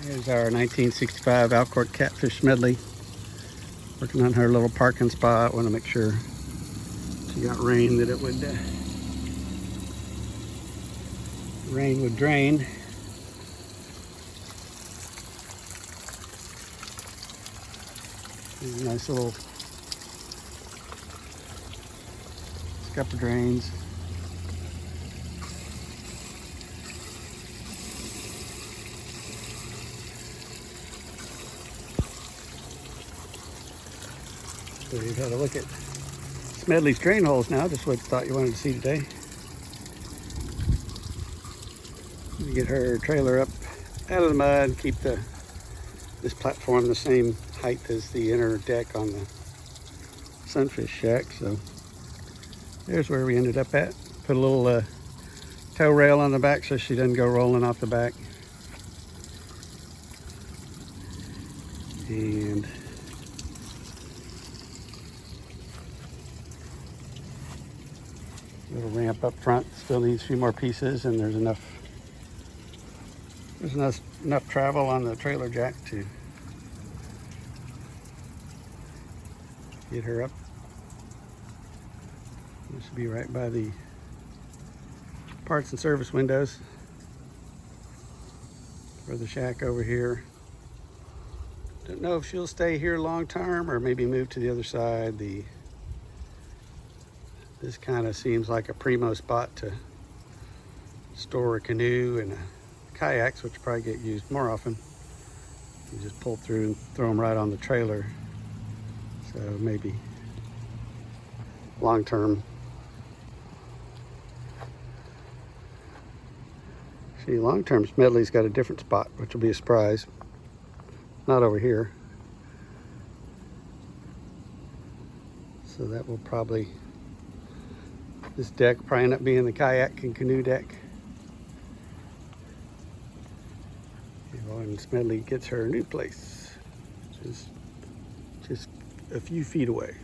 Here's our 1965 Alcort Catfish Smedley. Working on her little parking spot. Want to make sure she got rain that it would rain would drain. These nice little scupper drains. So you've had a look at Smedley's drain holes now, just what I thought you wanted to see today. You get her trailer up out of the mud and keep this platform the same height as the inner deck on the sunfish shack. So there's where we ended up at. Put a little tow rail on the back so she doesn't go rolling off the back. And little ramp up front. Still needs a few more pieces, and there's enough travel on the trailer jack to get her up. This should be right by the parts and service windows for the shack over here. Don't know if she'll stay here long term or maybe move to the other side. This kind of seems like a primo spot to store a canoe and kayaks, which probably get used more often. You just pull through and throw them right on the trailer. So maybe long term. See, long term Smedley's got a different spot, which will be a surprise. Not over here. So that will probably, this deck will probably end up being the kayak and canoe deck. And Smedley gets her new place, which is just a few feet away.